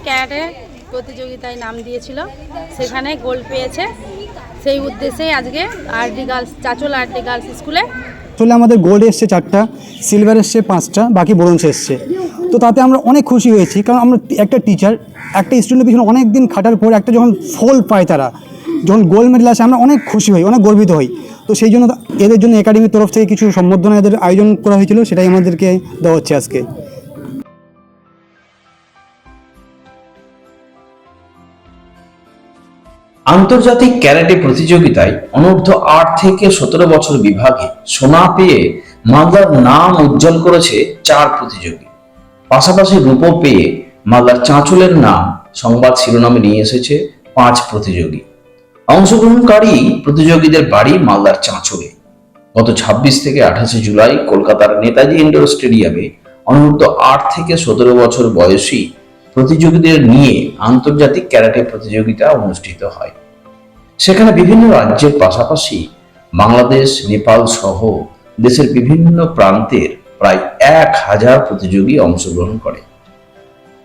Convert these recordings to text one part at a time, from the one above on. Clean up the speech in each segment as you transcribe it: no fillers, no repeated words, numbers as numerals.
Karate প্রতিযোগিতায় নাম দিয়েছিল, সেখানে গোল্ড পেয়েছে। সেই উদ্দেশ্যেই আজকে RD girls, Chanchal RD girls স্কুলে আসলে আমাদের গোল্ড এসছে 4টা, সিলভার এসছে 5টা, বাকি ব্রোঞ্জ এসছে। তো তাতে আমরা অনেক খুশি হয়েছি, কারণ আমরা একটা টিচার একটা স্টুডেন্টের পিছনে অনেক দিন খাটার পর একটা যখন ফল পায়, তারা যখন গোল্ড মেডেল আসে আমরা অনেক খুশি হই, অনেক গর্বিত হই। তো সেই জন্য এদের জন্য একাডেমির তরফ থেকে কিছু সম্বর্ধনা এদের আয়োজন করা হয়েছিল, সেটাই আমাদেরকে দেওয়া হচ্ছে আজকে। আন্তর্জাতিক ক্যারাটে প্রতিযোগিতায় অনূর্ধ্ব 8 থেকে 17 বছর বিভাগে সোনা পেয়ে মালদার নাম উজ্জ্বল করেছে 4 প্রতিযোগী। পাশাপাশি রূপো পেয়ে মালদার চাঁচলের নাম সংবাদ শিরোনামে নিয়ে এসেছে 5 প্রতিযোগী। অংশগ্রহণকারী প্রতিযোগীদের বাড়ি মালদার চাঁচলে। গত 26 থেকে 28 জুলাই কলকাতার নেতাজি ইন্ডোর স্টেডিয়ামে অনূর্ধ্ব 8 থেকে 17 বছর বয়সী প্রতিযোগীদের নিয়ে আন্তর্জাতিক ক্যারাটে প্রতিযোগিতা অনুষ্ঠিত হয়। সেখানে বিভিন্ন রাজ্যের পাশাপাশি বাংলাদেশ, নেপাল সহ দেশের বিভিন্ন প্রান্তের প্রায় 1000 প্রতিযোগী অংশগ্রহণ করে।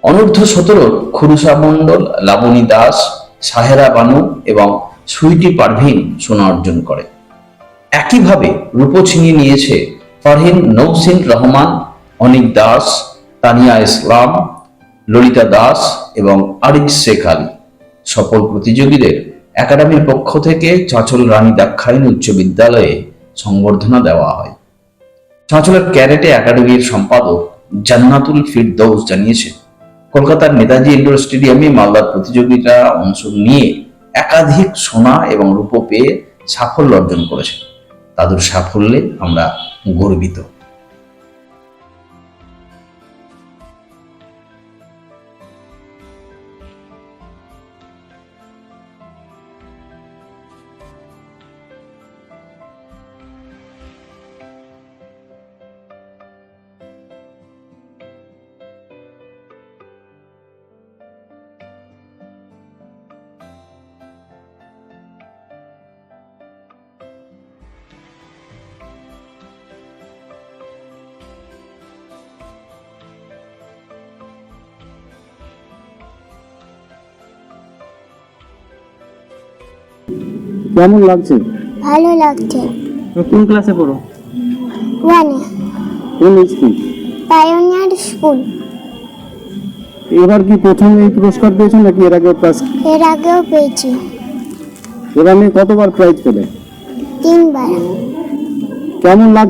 অনূর্ধ্ব 17 খুরুসা মণ্ডল, লাবণী দাস, সাহেরা বানু এবং সুইটি পারভিন সোনা অর্জন করে। একইভাবে রূপো ছিনিয়ে নিয়েছে ফারহিন নৌসিন রহমান, অনিক দাস, তানিয়া ইসলাম, ললিতা দাস এবং আরিক শেখ আলী। সকল প্রতিযোগীদের একাডেমির পক্ষ থেকে চাঁচল রানী দাক্ষায়ণী উচ্চ বিদ্যালয়ে সংবর্ধনা দেওয়া হয়। চাঁচলের ক্যারাটে একাডেমির সম্পাদক জান্নাতুল ফিরদৌস জানিয়েছেন, কলকাতার নেতাজি ইন্ডোর স্টেডিয়ামে মালদার প্রতিযোগীরা অংশ নিয়ে একাধিক সোনা এবং রূপো পেয়ে সাফল্য অর্জন করেছে। তাদের সাফল্যে আমরা গর্বিত। কেমন লাগছে? ভালো লাগছে। কোন ক্লাসে পড়ো? 1 কোন স্কুল? Pioneer school. এবার কি প্রথম এই পুরস্কার পেয়েছেন নাকি এর আগেও প্রাইজ? এর আগেও পেয়েছি। এবার আমি কতবার প্রাইজ পেলে? 3 বার। কেমন লাগ?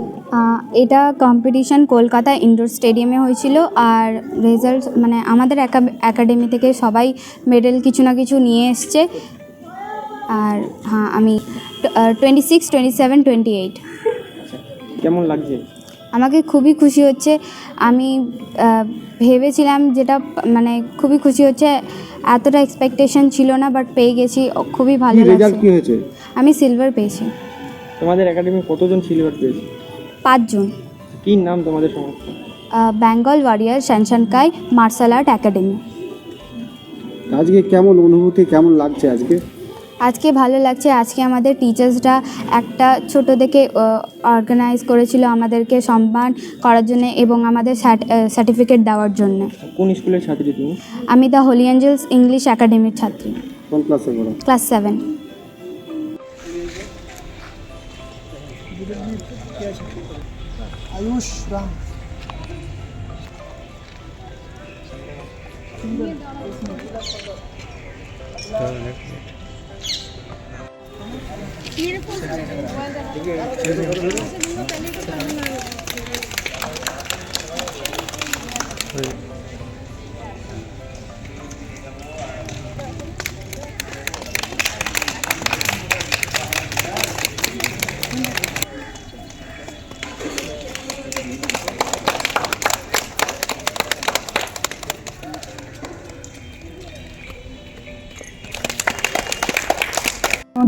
এটা কম্পিটিশন কলকাতা ইনডোর স্টেডিয়ামে হয়েছিল, আর রেজাল্ট মানে আমাদের একাডেমি থেকে সবাই মেডেল কিছু না কিছু নিয়ে এসছে। আর হ্যাঁ, আমি 26, 27, 28। কেমন লাগছে? আমাকে খুবই খুশি হচ্ছে। আমি ভেবেছিলাম, যেটা মানে খুবই খুশি হচ্ছে, এতটা এক্সপেকটেশন ছিল না, বাট পেয়ে গেছি, খুবই ভালো লাগছে। রেজাল্ট কি হয়েছে? আমি সিলভার পেয়েছি। তোমাদের একাডেমি কতজন সিলভার পেয়েছে? 5 জন। কি নাম তোমাদের সংস্থা? বেঙ্গল ওয়ারিয়ার শ্যানশানকাই মার্শাল আর্ট একাডেমি। আজকে কেমন অনুভূতি, কেমন লাগছে আজকে? আজকে ভালো লাগছে। আজকে আমাদের টিচার্সরা একটা ছোট থেকে অর্গানাইজ করেছিল আমাদেরকে সম্মান করার জন্য এবং আমাদের সার্টিফিকেট দেওয়ার জন্য। কোন স্কুলের ছাত্রী তুমি? আমি দ্য হোলি অ্যাঞ্জেলস ইংলিশ একাডেমির ছাত্রী। কোন ক্লাসে পড়ো? ক্লাস 7। আয়ুষ রাম।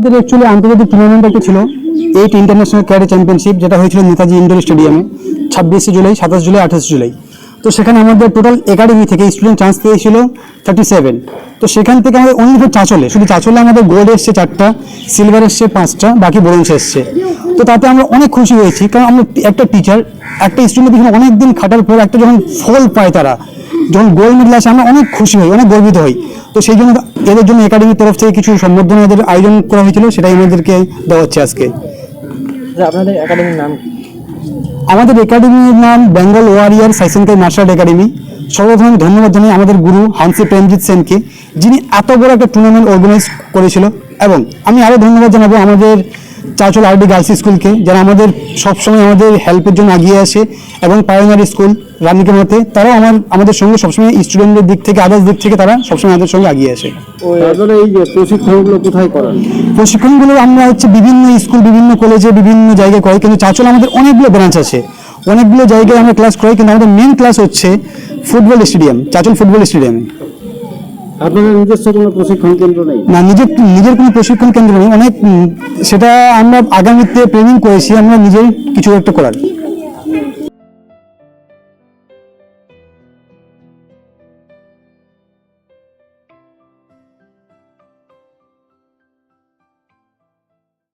আমাদের অ্যাকচুয়ালি আন্তর্জাতিক টুর্নামেন্ট একটা ছিল 8 ইন্টারন্যাশনাল ক্যারাটে চ্যাম্পিয়নশিপ, যেটা হয়েছিল নেতাজি ইন্ডোর স্টেডিয়ামে 26 জুলাই, 27 জুলাই, 28 জুলাই। তো সেখানে আমাদের টোটাল একাডেমি থেকে স্টুডেন্ট চান্স পেয়েছিল 37। তো সেখান থেকে আমাদের অনলি ফর চাঁচলে, শুধু চাঁচলে আমাদের গোল্ড এসছে 4টা, সিলভার এসছে 5টা, বাকি ব্রোঞ্জ এসছে। তো তাতে আমরা অনেক খুশি হয়েছি, কারণ আমরা একটা টিচার একটা স্টুডেন্টের পিছনে অনেক দিন খাটার পর একটা যখন ফল পায়, তারা যখন গোল্ড মেডেল আসে আমরা অনেক খুশি হই, অনেক গর্বিত হই। তো সেই জন্য এদের জন্য একাডেমির তরফ থেকে কিছু সম্বর্ধনা এদের আয়োজন করা হয়েছিল, সেটাই আমাদেরকে দেওয়া হচ্ছে আজকে। আপনাদের একাডেমির নাম কি? আমাদের একাডেমির নাম বেঙ্গল ওয়ারিয়ার সাইসেনকাই মার্শাল আর্ট একাডেমি। সর্বপ্রথম আমি ধন্যবাদ জানাই আমাদের গুরু হানসি প্রেমজিৎ সেনকে, যিনি এত বড় একটা টুর্নামেন্ট অর্গানাইজ করেছিল। এবং আমি আরও ধন্যবাদ জানাবো আমাদের চাঁচল আরডি গার্লস স্কুলকে, যারা আমাদের সবসময় আমাদের হেল্পের জন্য এগিয়ে আসে, এবং পায়োনিয়ার স্কুল রানীকেমাতে, তারাও আমাদের সঙ্গে সবসময় স্টুডেন্টদের দিক থেকে, আদার্স দিক থেকে তারা সবসময় আমাদের সঙ্গে এগিয়ে আসে। এই যে প্রশিক্ষণগুলো কোথায় করান? প্রশিক্ষণগুলো আমরা বিভিন্ন স্কুল, বিভিন্ন কলেজে, বিভিন্ন জায়গায় করাই, কিন্তু চাঁচল আমাদের অনেকগুলো ব্রাঞ্চ আছে, অনেকগুলো জায়গায় আমরা ক্লাস করাই, কিন্তু আমাদের মেন ক্লাস হচ্ছে ফুটবল স্টেডিয়াম, চাঁচল ফুটবল স্টেডিয়ামে। আপনাদের নিজস্ব কোনো প্রশিক্ষণ কেন্দ্র নেই? না, নিজের কোনো প্রশিক্ষণ কেন্দ্র নেই। সেটা আমরা আগামীতে প্ল্যানিং করেছি আমরা নিজের কিছু একটা করার।